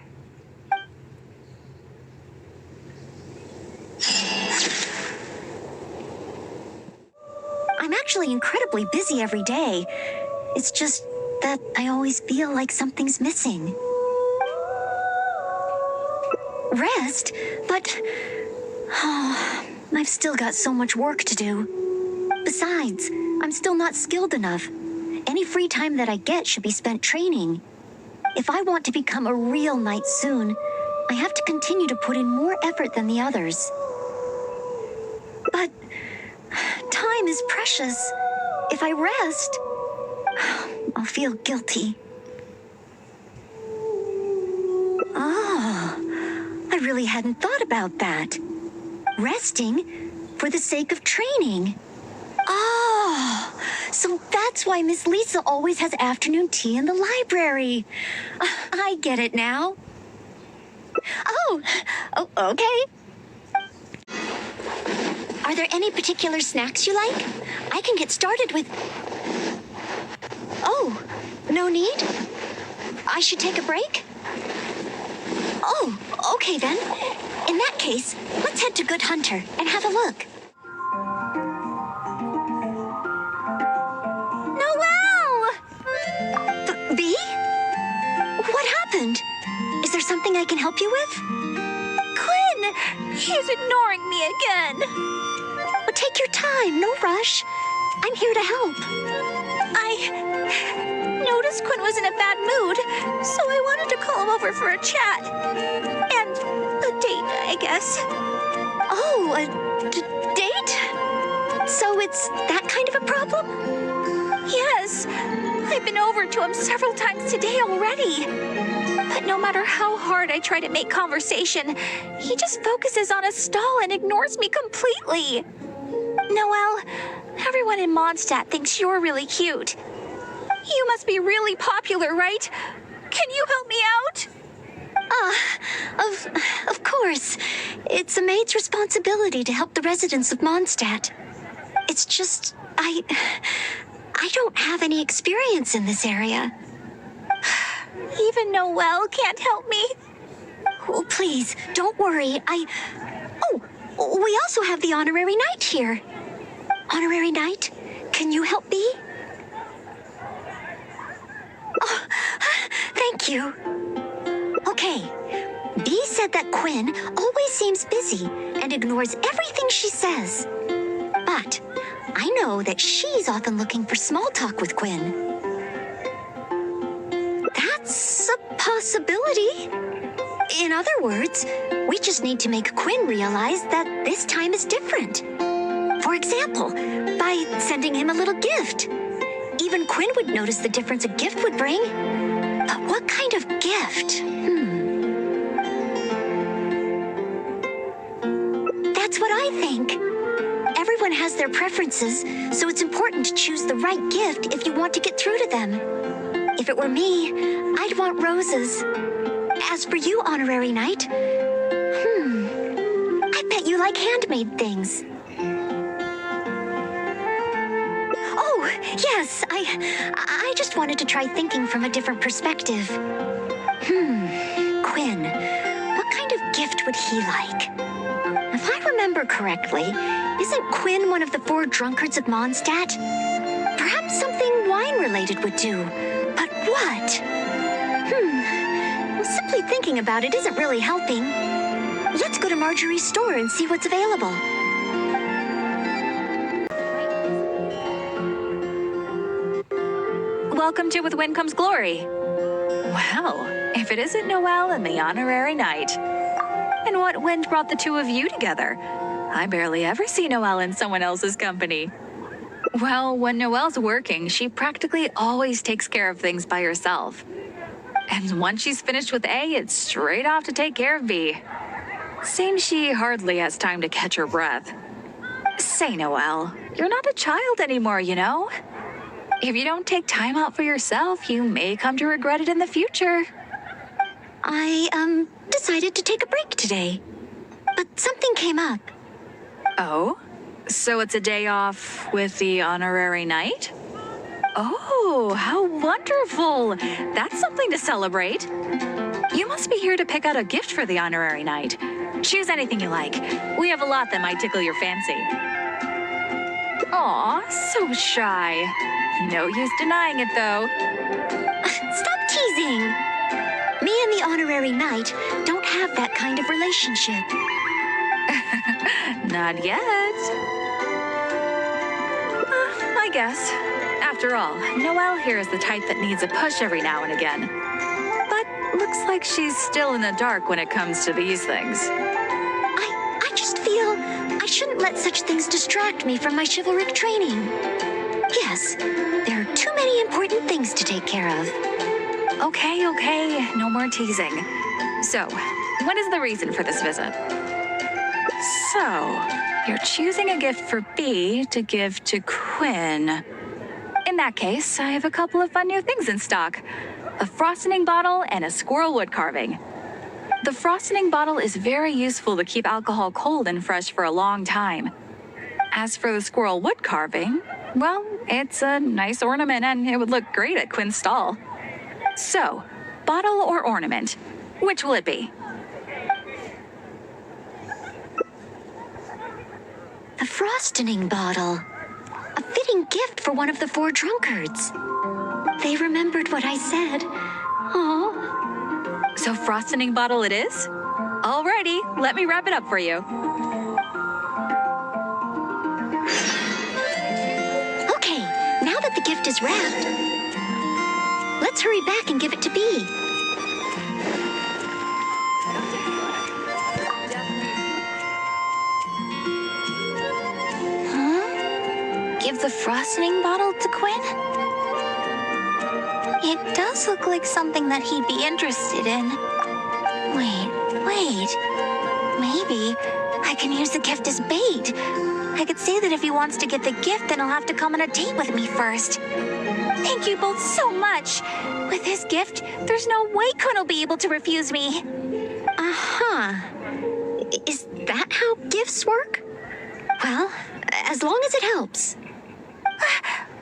I'm actually incredibly busy every day. It's just that I always feel like something's missing. Rest? But... oh, I've still got so much work to do. Besides, I'm still not skilled enough. Any free time that I get should be spent training. If I want to become a real knight soon, I have to continue to put in more effort than the others. But time is precious. If I rest, I'll feel guilty. Oh, I really hadn't thought about that. Resting for the sake of training. Oh, so that's why Miss Lisa always has afternoon tea in the library. I get it now. Oh, okay. Are there any particular snacks you like? I can get started with... Oh, no need? I should take a break? Oh, okay then. In that case, let's head to Good Hunter and have a look. Noelle! V? What happened? Is there something I can help you with? Quinn! He's ignoring me again. Well, take your time, no rush. I'm here to help. I noticed Quinn was in a bad mood, so I wanted to call him over for a chat. And a date, I guess. Oh, a date? So it's that kind of a problem? Yes. I've been over to him several times today already. But no matter how hard I try to make conversation, he just focuses on a stall and ignores me completely. Noelle, everyone in Mondstadt thinks you're really cute. You must be really popular, right? Can you help me out? Of course. It's a maid's responsibility to help the residents of Mondstadt. It's just, I don't have any experience in this area. Even Noelle can't help me? Oh, please, don't worry. Oh, we also have the honorary knight here. Honorary knight, can you help me? Oh, thank you. Okay, B said that Quinn always seems busy and ignores everything she says. But I know that she's often looking for small talk with Quinn. That's a possibility. In other words, we just need to make Quinn realize that this time is different. For example, by sending him a little gift. Even Quinn would notice the difference a gift would bring. But what kind of gift? That's what I think. Everyone has their preferences, so it's important to choose the right gift if you want to get through to them. If it were me, I'd want roses. As for you, honorary knight, I bet you like handmade things. Oh, yes, I just wanted to try thinking from a different perspective. Quinn, what kind of gift would he like? If I remember correctly, isn't Quinn one of the 4 drunkards of Mondstadt? Perhaps something wine-related would do. But what? Simply thinking about it isn't really helping. Let's go to Marjorie's store and see what's available. Welcome to With Wind Comes Glory. Well, if it isn't Noelle and the honorary knight. And what wind brought the two of you together? I barely ever see Noelle in someone else's company. Well, when Noelle's working, she practically always takes care of things by herself. And once she's finished with A, it's straight off to take care of B. Seems she hardly has time to catch her breath. Say, Noelle, you're not a child anymore, you know? If you don't take time out for yourself, you may come to regret it in the future. I, decided to take a break today. But something came up. Oh? So it's a day off with the honorary knight? Oh, how wonderful! That's something to celebrate. You must be here to pick out a gift for the honorary knight. Choose anything you like. We have a lot that might tickle your fancy. Aw, so shy. No use denying it, though. Stop teasing! Me and the honorary knight don't have that kind of relationship. Not yet. I guess. After all, Noelle here is the type that needs a push every now and again. But looks like she's still in the dark when it comes to these things. I just feel I shouldn't let such things distract me from my chivalric training. Yes, there are too many important things to take care of. Okay, no more teasing. So, what is the reason for this visit? So, you're choosing a gift for B to give to Quinn. In that case, I have a couple of fun new things in stock. A frosting bottle and a squirrel wood carving. The frosting bottle is very useful to keep alcohol cold and fresh for a long time. As for the squirrel wood carving, well, it's a nice ornament and it would look great at Quinn's stall. So, bottle or ornament, which will it be? The frosting bottle. A fitting gift for one of the 4 drunkards. They remembered what I said. Oh. So frosting bottle it is? Alrighty, let me wrap it up for you. Okay, now that the gift is wrapped, let's hurry back and give it to B. Give the frosting bottle to Quinn? It does look like something that he'd be interested in. Wait. Maybe I can use the gift as bait. I could say that if he wants to get the gift, then he'll have to come on a date with me first. Thank you both so much. With this gift, there's no way Quinn will be able to refuse me. Uh-huh. Is that how gifts work? Well, as long as it helps.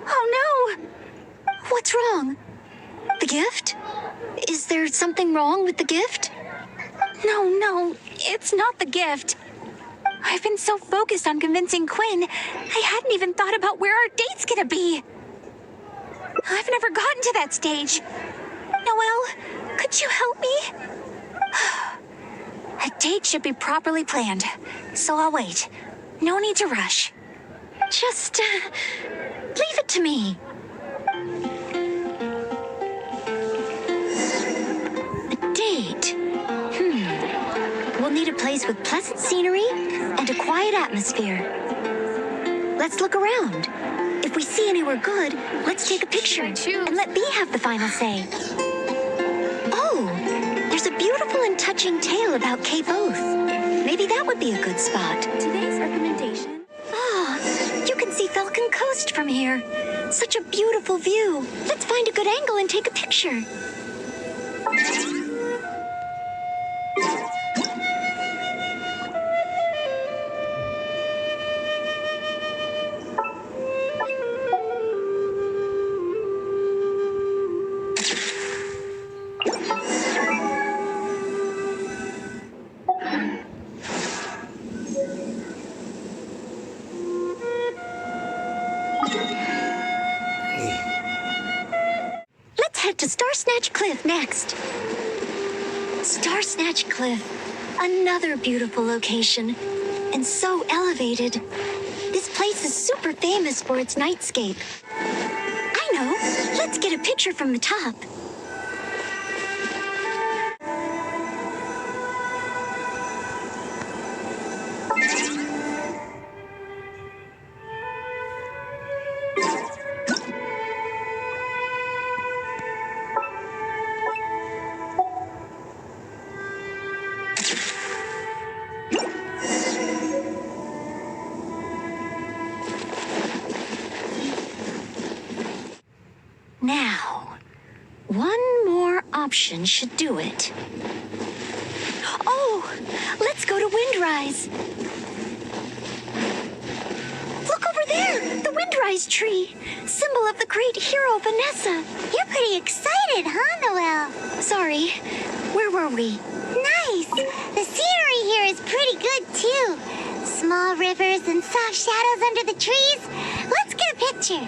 Oh no! What's wrong? The gift? Is there something wrong with the gift? No, it's not the gift. I've been so focused on convincing Quinn, I hadn't even thought about where our date's gonna be. I've never gotten to that stage. Noelle, could you help me? A date should be properly planned, so I'll wait. No need to rush. Just, leave it to me. A date. We'll need a place with pleasant scenery and a quiet atmosphere. Let's look around. If we see anywhere good, let's take a picture and let B have the final say. Oh, there's a beautiful and touching tale about Cape Oath. Maybe that would be a good spot. Today's recommendation. You can see Falcon Coast from here. Such a beautiful view. Let's find a good angle and take a picture. Head to Star Snatch Cliff next. Star Snatch Cliff, another beautiful location, and so elevated. This place is super famous for its nightscape. I know, let's get a picture from the top. option should do it. Oh, let's go to Windrise. Look over there, the Windrise tree, symbol of the great hero Vanessa. You're pretty excited, huh, Noelle? Sorry, where were we? Nice. The scenery here is pretty good, too. Small rivers and soft shadows under the trees. Let's get a picture.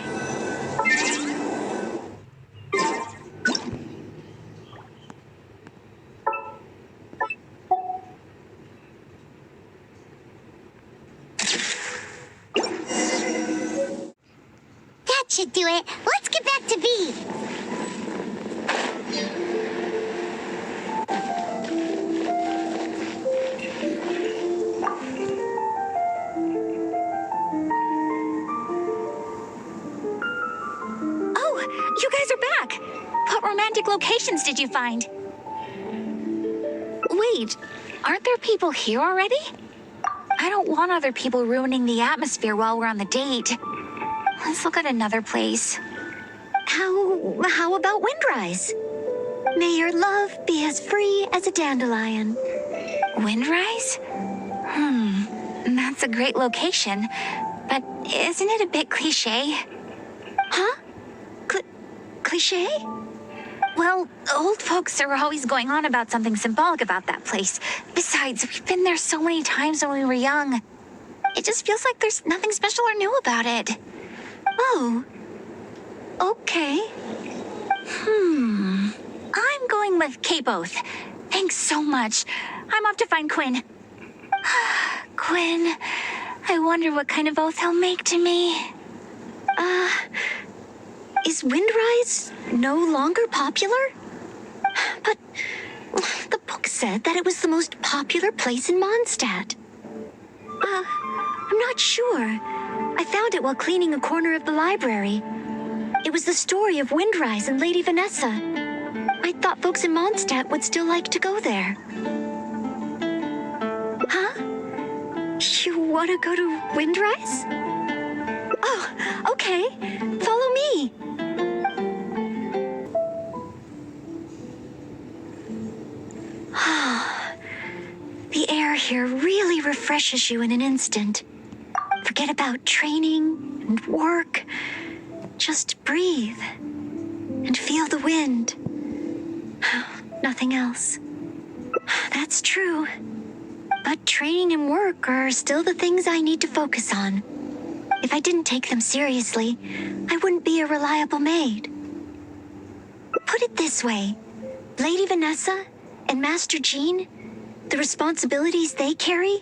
That should do it. Let's get back to B. You guys are back! What romantic locations did you find? Wait, aren't there people here already? I don't want other people ruining the atmosphere while we're on the date. Let's look at another place. How about Windrise? May your love be as free as a dandelion. Windrise? That's a great location, but isn't it a bit cliche? Huh? Cliche? Well, old folks are always going on about something symbolic about that place. Besides, we've been there so many times when we were young. It just feels like there's nothing special or new about it. Oh. Okay. I'm going with K-Both. Thanks so much. I'm off to find Quinn. Quinn, I wonder what kind of oath he'll make to me. Is Windrise no longer popular? But the book said that it was the most popular place in Mondstadt. I'm not sure. I found it while cleaning a corner of the library. It was the story of Windrise and Lady Vanessa. I thought folks in Mondstadt would still like to go there. Huh? You want to go to Windrise? Oh, okay. Follow me. The air here really refreshes you in an instant. Forget about training and work. Just breathe and feel the wind. Nothing else. That's true. But training and work are still the things I need to focus on. If I didn't take them seriously, I wouldn't be a reliable maid. Put it this way, Lady Vanessa and Master Jean, the responsibilities they carried,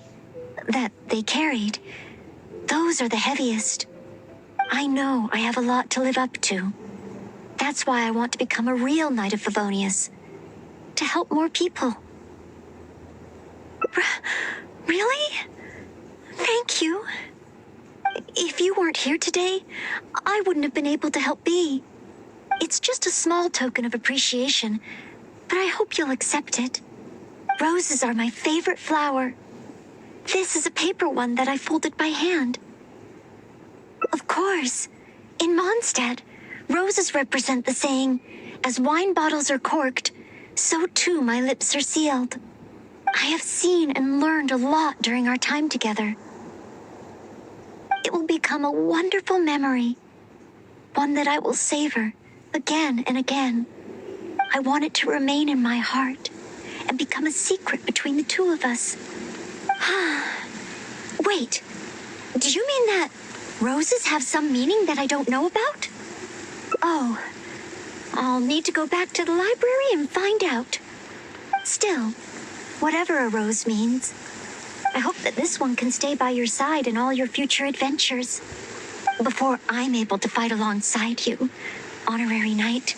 those are the heaviest. I know I have a lot to live up to. That's why I want to become a real Knight of Favonius. To help more people. Really? Thank you. If you weren't here today, I wouldn't have been able to help Bea. It's just a small token of appreciation, but I hope you'll accept it. Roses are my favorite flower. This is a paper one that I folded by hand. Of course, in Mondstadt, roses represent the saying, as wine bottles are corked, so too my lips are sealed. I have seen and learned a lot during our time together. It will become a wonderful memory, one that I will savor again and again. I want it to remain in my heart and become a secret between the two of us. Wait, do you mean that roses have some meaning that I don't know about? Oh, I'll need to go back to the library and find out. Still, whatever a rose means, I hope that this one can stay by your side in all your future adventures. Before I'm able to fight alongside you, Honorary Knight.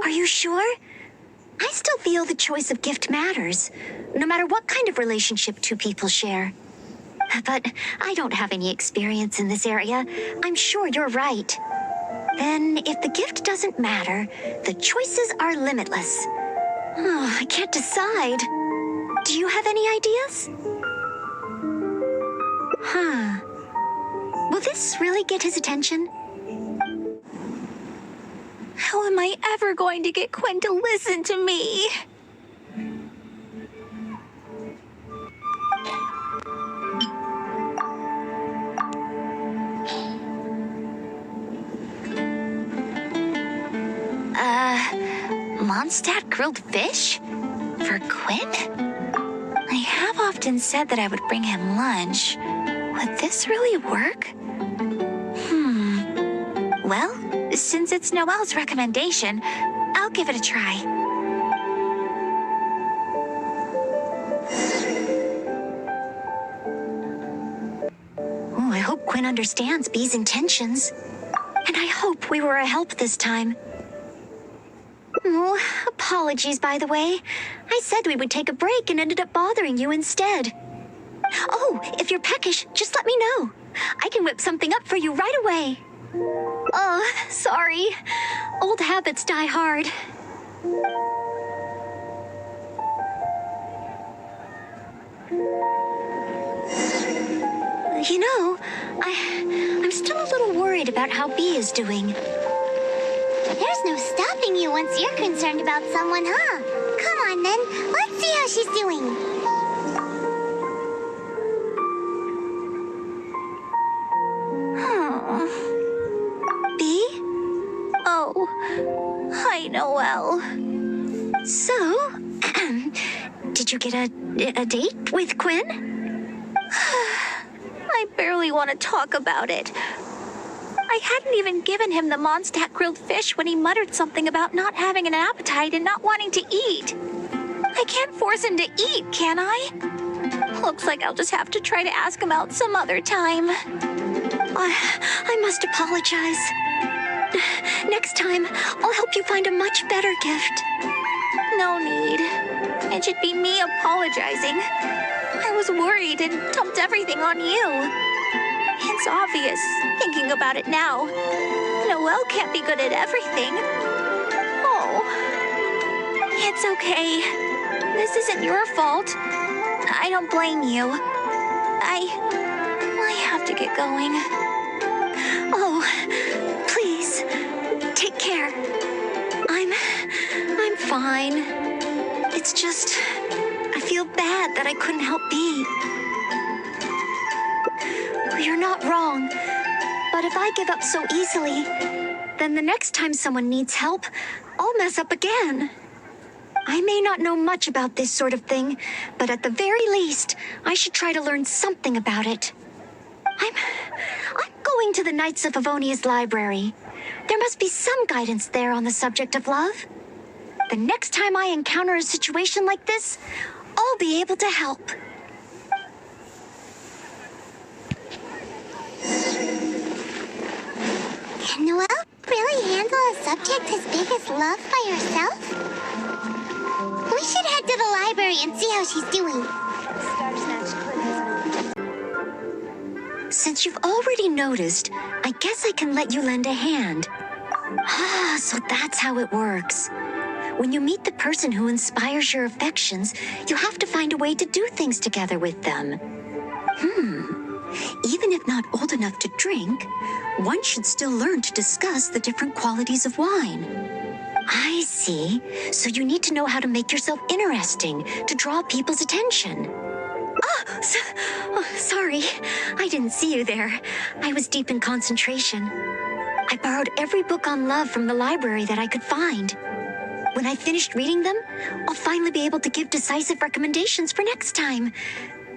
Are you sure? I still feel the choice of gift matters, no matter what kind of relationship two people share. But I don't have any experience in this area. I'm sure you're right. Then, if the gift doesn't matter, the choices are limitless. Oh, I can't decide. Do you have any ideas? Huh. Will this really get his attention? How am I ever going to get Quinn to listen to me? Mondstadt grilled fish? For Quinn? I have often said that I would bring him lunch. Would this really work? Well, since it's Noelle's recommendation, I'll give it a try. Oh, I hope Quinn understands Bee's intentions. And I hope we were a help this time. Oh, apologies, by the way. I said we would take a break and ended up bothering you instead. Oh, if you're peckish, just let me know. I can whip something up for you right away. Oh, sorry. Old habits die hard. You know, I'm still a little worried about how Bee is doing. There's no stopping you once you're concerned about someone, huh? Come on, then. Let's see how she's doing. Bee? Oh, hi, Noelle. So, did you get a date with Quinn? I barely want to talk about it. I hadn't even given him the Mondstadt grilled fish when he muttered something about not having an appetite and not wanting to eat. I can't force him to eat, can I? Looks like I'll just have to try to ask him out some other time. I must apologize. Next time, I'll help you find a much better gift. No need. It should be me apologizing. I was worried and dumped everything on you. It's obvious, thinking about it now. Noelle can't be good at everything. Oh. It's okay. This isn't your fault. I don't blame you. I have to get going. Oh, please, take care. I'm fine. It's just, I feel bad that I couldn't help Bee. You're not wrong, but if I give up so easily, then the next time someone needs help, I'll mess up again. I may not know much about this sort of thing, but at the very least, I should try to learn something about it. I'm going to the Knights of Favonia's library. There must be some guidance there on the subject of love. The next time I encounter a situation like this, I'll be able to help. Can Noelle really handle a subject as big as love by herself? We should head to the library and see how she's doing. Since you've already noticed, I guess I can let you lend a hand. Ah, so that's how it works. When you meet the person who inspires your affections, you have to find a way to do things together with them. Even if not old enough to drink, one should still learn to discuss the different qualities of wine. I see. So you need to know how to make yourself interesting to draw people's attention. Sorry. I didn't see you there. I was deep in concentration. I borrowed every book on love from the library that I could find. When I finished reading them, I'll finally be able to give decisive recommendations for next time.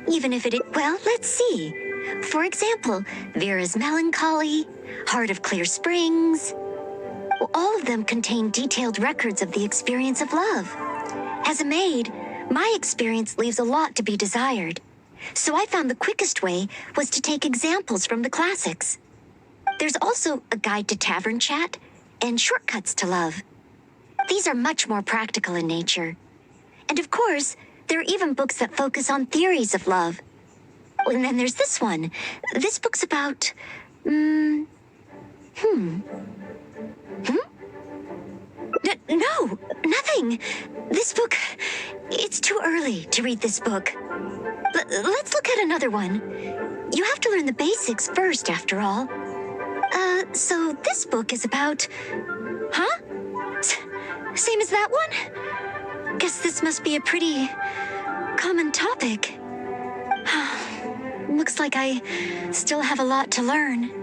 Even if well, let's see. For example, Vera's Melancholy, Heart of Clear Springs. Well, all of them contain detailed records of the experience of love. As a maid, my experience leaves a lot to be desired. So I found the quickest way was to take examples from the classics. There's also a guide to tavern chat and shortcuts to love. These are much more practical in nature. And of course, there are even books that focus on theories of love. And then there's this one. This book's about... No, nothing. This book, it's too early to read this book. Let's look at another one. You have to learn the basics first, after all. So this book is about... Huh? Same as that one? Guess this must be a pretty common topic. Looks like I still have a lot to learn.